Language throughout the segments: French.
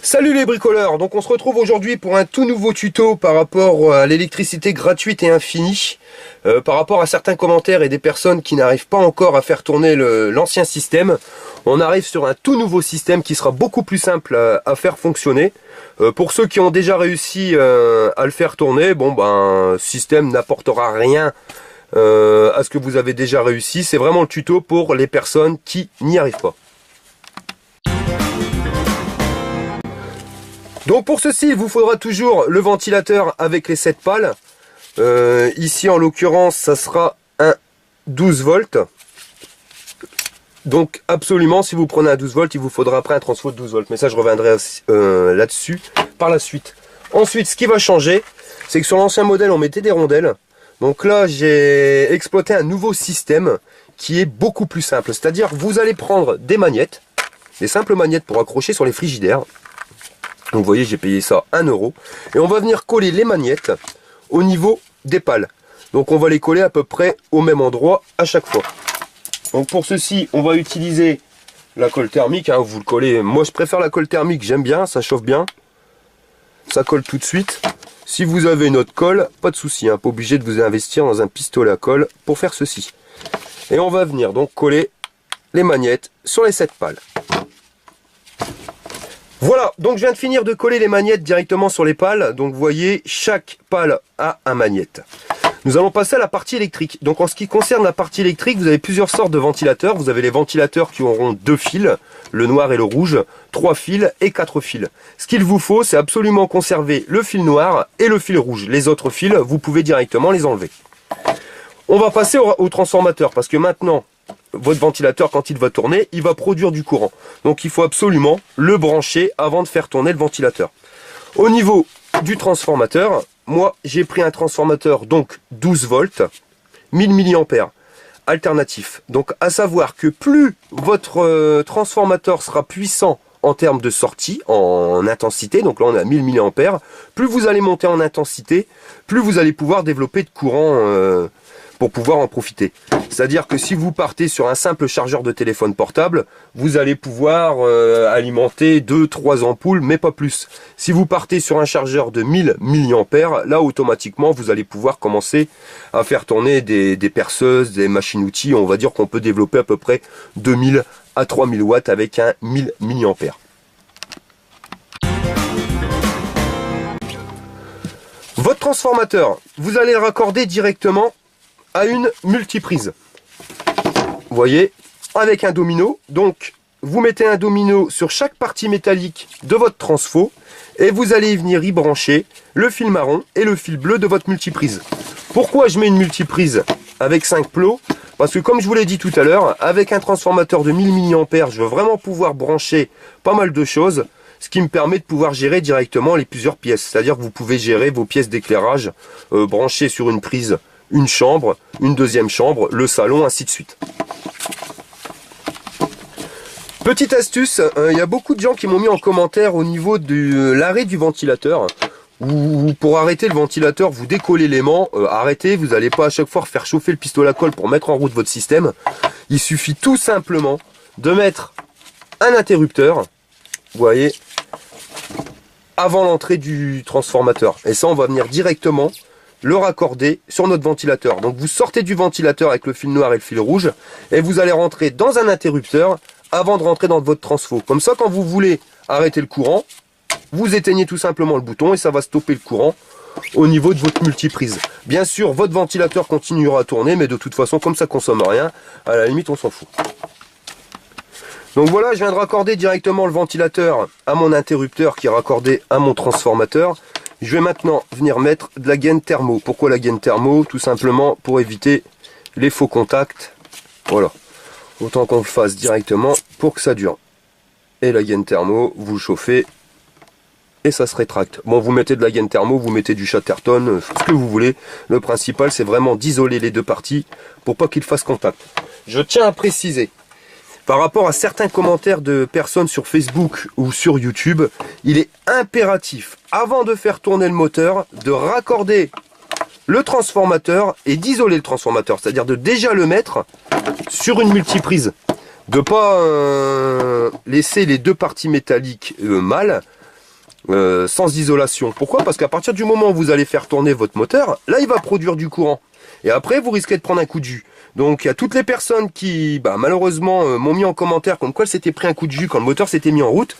Salut les bricoleurs, donc on se retrouve aujourd'hui pour un tout nouveau tuto par rapport à l'électricité gratuite et infinie, par rapport à certains commentaires et des personnes qui n'arrivent pas encore à faire tourner l'ancien système. On arrive sur un tout nouveau système qui sera beaucoup plus simple à faire fonctionner. Pour ceux qui ont déjà réussi à le faire tourner, bon ben, système n'apportera rien à ce que vous avez déjà réussi. C'est vraiment le tuto pour les personnes qui n'y arrivent pas. Donc pour ceci, il vous faudra toujours le ventilateur avec les 7 pales. Ici en l'occurrence, ça sera un 12 volts. Donc absolument, si vous prenez un 12 volts, il vous faudra après un transfo de 12 volts. Mais ça, je reviendrai là-dessus par la suite. Ensuite, ce qui va changer, c'est que sur l'ancien modèle, on mettait des rondelles. Donc là, j'ai exploité un nouveau système qui est beaucoup plus simple. C'est-à-dire, vous allez prendre des magnettes, des simples magnettes pour accrocher sur les frigidaires. Donc vous voyez, j'ai payé ça 1 €. Et on va venir coller les magnettes au niveau des pales. Donc on va les coller à peu près au même endroit à chaque fois. Donc pour ceci, on va utiliser la colle thermique. Hein, vous le collez. Moi je préfère la colle thermique, j'aime bien, ça chauffe bien. Ça colle tout de suite. Si vous avez une autre colle, pas de souci, hein, pas obligé de vous investir dans un pistolet à colle pour faire ceci. Et on va venir donc coller les magnettes sur les 7 pales. Voilà, donc je viens de finir de coller les magnettes directement sur les pales. Donc vous voyez, chaque pale a un magnète. Nous allons passer à la partie électrique. Donc en ce qui concerne la partie électrique, vous avez plusieurs sortes de ventilateurs. Vous avez les ventilateurs qui auront 2 fils, le noir et le rouge, 3 fils et 4 fils. Ce qu'il vous faut, c'est absolument conserver le fil noir et le fil rouge. Les autres fils, vous pouvez directement les enlever. On va passer au transformateur parce que maintenant, votre ventilateur, quand il va tourner, il va produire du courant. Donc il faut absolument le brancher avant de faire tourner le ventilateur. Au niveau du transformateur, moi j'ai pris un transformateur donc 12 volts, 1000 mA alternatif. Donc à savoir que plus votre transformateur sera puissant en termes de sortie, en intensité, donc là on a 1000 mA, plus vous allez monter en intensité, plus vous allez pouvoir développer de courant pour pouvoir en profiter. C'est-à-dire que si vous partez sur un simple chargeur de téléphone portable, vous allez pouvoir alimenter 2-3 ampoules, mais pas plus. Si vous partez sur un chargeur de 1000 mA, là automatiquement vous allez pouvoir commencer à faire tourner des perceuses, des machines-outils. On va dire qu'on peut développer à peu près 2000 à 3000 watts avec un 1000 mA. Votre transformateur, vous allez le raccorder directement à une multiprise. Vous voyez, avec un domino. Donc, vous mettez un domino sur chaque partie métallique de votre transfo et vous allez venir y brancher le fil marron et le fil bleu de votre multiprise. Pourquoi je mets une multiprise avec 5 plots? Parce que comme je vous l'ai dit tout à l'heure, avec un transformateur de 1000 mA, je veux vraiment pouvoir brancher pas mal de choses, ce qui me permet de pouvoir gérer directement les plusieurs pièces. C'est-à-dire que vous pouvez gérer vos pièces d'éclairage branchées sur une prise, une chambre, une deuxième chambre, le salon, ainsi de suite. Petite astuce, il y a beaucoup de gens qui m'ont mis en commentaire au niveau de l'arrêt du ventilateur. Ou pour arrêter le ventilateur, vous décollez l'aimant, arrêtez, vous n'allez pas à chaque fois faire chauffer le pistolet à colle pour mettre en route votre système. Il suffit tout simplement de mettre un interrupteur, vous voyez, avant l'entrée du transformateur. Et ça, on va venir directement le raccorder sur notre ventilateur. Donc vous sortez du ventilateur avec le fil noir et le fil rouge et vous allez rentrer dans un interrupteur avant de rentrer dans votre transfo. Comme ça, quand vous voulez arrêter le courant, vous éteignez tout simplement le bouton et ça va stopper le courant au niveau de votre multiprise. Bien sûr, votre ventilateur continuera à tourner, mais de toute façon, comme ça consomme rien, à la limite, on s'en fout. Donc voilà, je viens de raccorder directement le ventilateur à mon interrupteur qui est raccordé à mon transformateur. Je vais maintenant venir mettre de la gaine thermo. Pourquoi la gaine thermo? Tout simplement pour éviter les faux contacts. Voilà. Autant qu'on le fasse directement pour que ça dure. Et la gaine thermo, vous le chauffez et ça se rétracte. Bon, vous mettez de la gaine thermo, vous mettez du Chatterton, ce que vous voulez. Le principal, c'est vraiment d'isoler les deux parties pour pas qu'ils fassent contact. Je tiens à préciser, par rapport à certains commentaires de personnes sur Facebook ou sur YouTube, il est impératif, avant de faire tourner le moteur, de raccorder le transformateur et d'isoler le transformateur. C'est-à-dire de déjà le mettre sur une multiprise. De ne pas laisser les deux parties métalliques mal. sans isolation. Pourquoi? Parce qu'à partir du moment où vous allez faire tourner votre moteur, là il va produire du courant. Et après vous risquez de prendre un coup de jus. Donc il y a toutes les personnes qui malheureusement m'ont mis en commentaire comme quoi s'était pris un coup de jus quand le moteur s'était mis en route.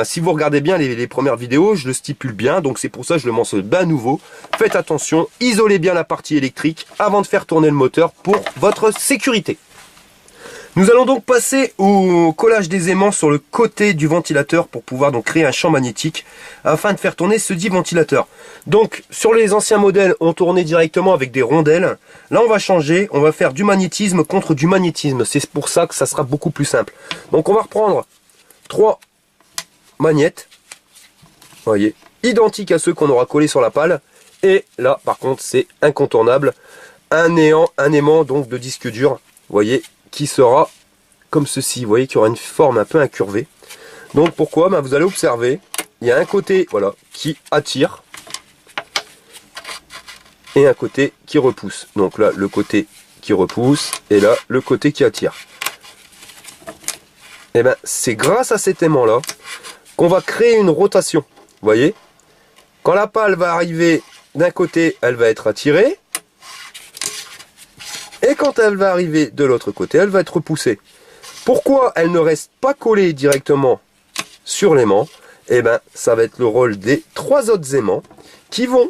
Si vous regardez bien les premières vidéos, je le stipule bien, donc c'est pour ça que je le mentionne à nouveau. Faites attention, isolez bien la partie électrique avant de faire tourner le moteur pour votre sécurité. Nous allons donc passer au collage des aimants sur le côté du ventilateur pour pouvoir donc créer un champ magnétique afin de faire tourner ce dit ventilateur. Donc sur les anciens modèles, on tournait directement avec des rondelles. Là on va changer, on va faire du magnétisme contre du magnétisme. C'est pour ça que ça sera beaucoup plus simple. Donc on va reprendre 3 magnettes, voyez, identiques à ceux qu'on aura collés sur la pale. Et là par contre c'est incontournable, un aimant donc de disque dur, voyez, qui sera comme ceci, vous voyez, qui aura une forme un peu incurvée. Donc pourquoi? Vous allez observer, il y a un côté voilà qui attire et un côté qui repousse. Donc là le côté qui repousse et là le côté qui attire. Et c'est grâce à cet aimant là qu'on va créer une rotation. Vous voyez, quand la pale va arriver d'un côté, elle va être attirée. Et quand elle va arriver de l'autre côté, elle va être repoussée. Pourquoi elle ne reste pas collée directement sur l'aimant? Ça va être le rôle des 3 autres aimants qui vont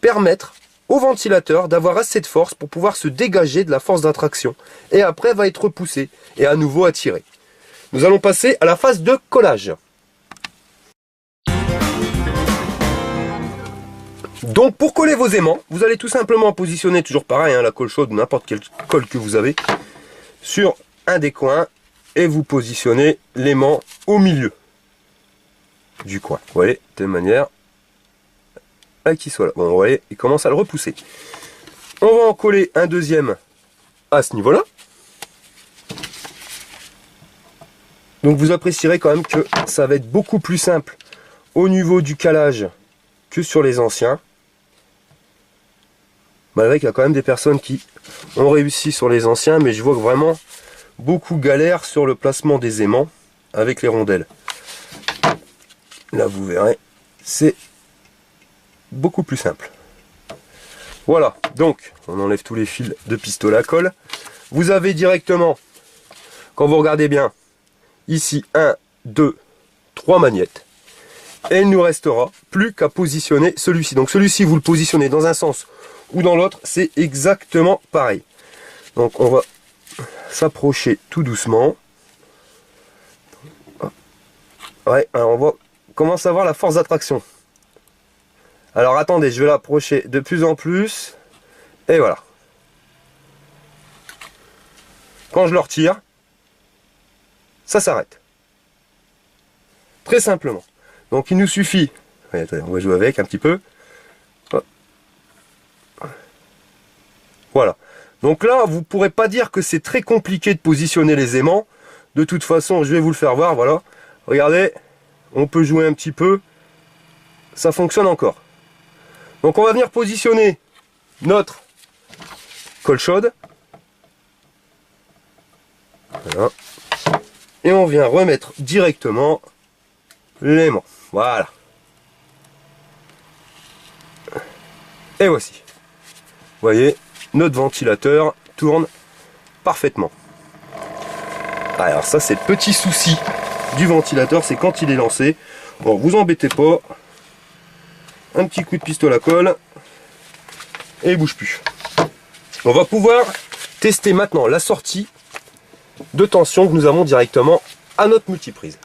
permettre au ventilateur d'avoir assez de force pour pouvoir se dégager de la force d'attraction. Et après, elle va être repoussée et à nouveau attirée. Nous allons passer à la phase de collage. Donc pour coller vos aimants, vous allez tout simplement positionner, toujours pareil, la colle chaude, n'importe quelle colle que vous avez, sur un des coins et vous positionnez l'aimant au milieu du coin. Vous voyez, de telle manière qu'il soit là. Bon, vous voyez, il commence à le repousser. On va en coller un deuxième à ce niveau-là. Donc vous apprécierez quand même que ça va être beaucoup plus simple au niveau du calage que sur les anciens. Malgré qu'il y a quand même des personnes qui ont réussi sur les anciens, mais je vois que vraiment beaucoup galèrent sur le placement des aimants avec les rondelles. Là vous verrez, c'est beaucoup plus simple. Voilà, donc on enlève tous les fils de pistolet à colle. Vous avez directement, quand vous regardez bien, ici 1, 2, 3 magnettes. Et il ne nous restera plus qu'à positionner celui-ci. Donc celui-ci, vous le positionnez dans un sens ou dans l'autre, c'est exactement pareil. Donc on va s'approcher tout doucement. Ouais, alors on va commencer à voir la force d'attraction. Alors attendez, je vais l'approcher de plus en plus. Et voilà. Quand je le retire, ça s'arrête. Très simplement. Donc il nous suffit, attendez, on va jouer avec un petit peu. Voilà. Donc là, vous ne pourrez pas dire que c'est très compliqué de positionner les aimants. De toute façon, je vais vous le faire voir, voilà. Regardez, on peut jouer un petit peu. Ça fonctionne encore. Donc on va venir positionner notre colle chaude. Voilà. Et on vient remettre directement l'aimant. Voilà. Et voici. Vous voyez, notre ventilateur tourne parfaitement. Alors ça, c'est le petit souci du ventilateur, c'est quand il est lancé. Bon, vous embêtez pas. Un petit coup de pistolet à colle. Et il bouge plus. On va pouvoir tester maintenant la sortie de tension que nous avons directement à notre multiprise.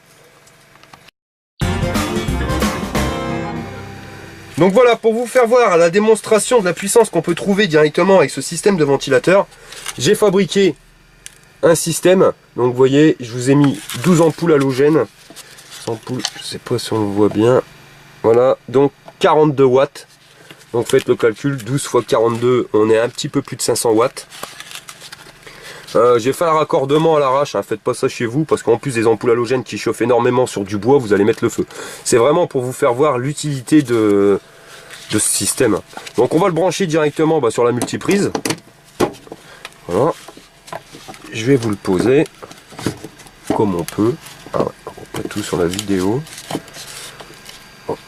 Donc voilà, pour vous faire voir la démonstration de la puissance qu'on peut trouver directement avec ce système de ventilateur, j'ai fabriqué un système. Donc vous voyez, je vous ai mis 12 ampoules halogènes. Ampoules, je sais pas si on le voit bien. Voilà, donc 42 watts. Donc faites le calcul, 12 fois 42, on est un petit peu plus de 500 watts. J'ai fait un raccordement à l'arrache, faites pas ça chez vous, parce qu'en plus des ampoules halogènes qui chauffent énormément sur du bois, vous allez mettre le feu. C'est vraiment pour vous faire voir l'utilité de ce système. Donc on va le brancher directement sur la multiprise. Voilà. Je vais vous le poser comme on peut. Ah ouais, on peut tout sur la vidéo.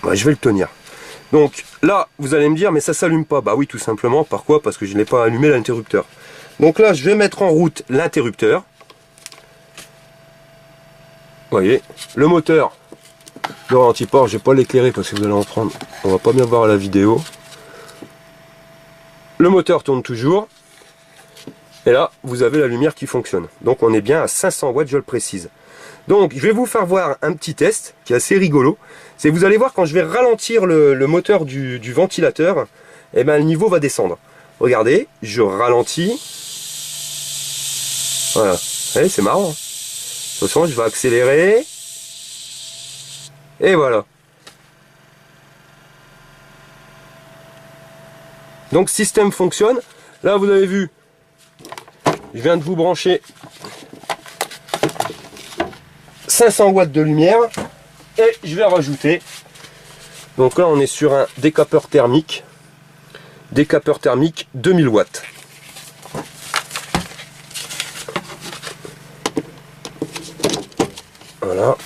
Ouais, je vais le tenir. Donc là, vous allez me dire, mais ça s'allume pas. Bah oui, tout simplement. Pourquoi? Parce que je n'ai pas allumé l'interrupteur. Donc là, je vais mettre en route l'interrupteur. Vous voyez, le moteur ne ralentit pas. Je vais pas l'éclairer parce que vous allez en prendre. On va pas bien voir à la vidéo. Le moteur tourne toujours. Et là, vous avez la lumière qui fonctionne. Donc on est bien à 500 watts, je le précise. Donc je vais vous faire voir un petit test qui est assez rigolo. C'est vous allez voir quand je vais ralentir le moteur du ventilateur, et ben, le niveau va descendre. Regardez, je ralentis. Voilà, c'est marrant. De toute façon, je vais accélérer. Et voilà. Donc système fonctionne. Là vous avez vu, je viens de vous brancher 500 watts de lumière et je vais rajouter. Donc là on est sur un décapeur thermique 2000 watts. Voilà.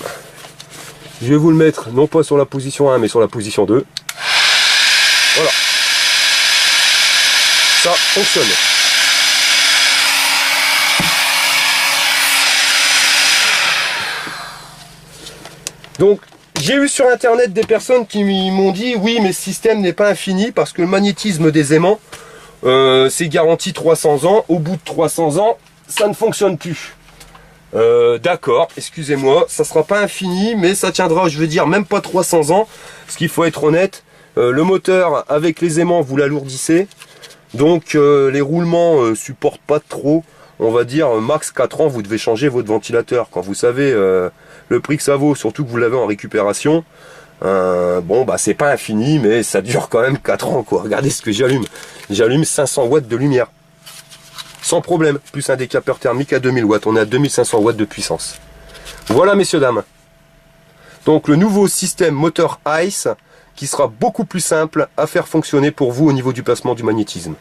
Je vais vous le mettre non pas sur la position 1 mais sur la position 2. Voilà. Ça fonctionne. Donc j'ai eu sur internet des personnes qui m'ont dit oui mais ce système n'est pas infini parce que le magnétisme des aimants c'est garanti 300 ans, au bout de 300 ans ça ne fonctionne plus. D'accord, excusez-moi, ça sera pas infini mais ça tiendra, je veux dire même pas 300 ans, parce qu'il faut être honnête, le moteur avec les aimants vous l'alourdissez, donc les roulements supportent pas trop, on va dire max 4 ans vous devez changer votre ventilateur. Quand vous savez le prix que ça vaut, surtout que vous l'avez en récupération, bon bah c'est pas infini mais ça dure quand même 4 ans quoi. Regardez ce que j'allume, j'allume 500 watts de lumière sans problème, plus un décapeur thermique à 2000 watts, on est à 2500 watts de puissance. Voilà messieurs dames, donc le nouveau système moteur ICE qui sera beaucoup plus simple à faire fonctionner pour vous au niveau du placement du magnétisme.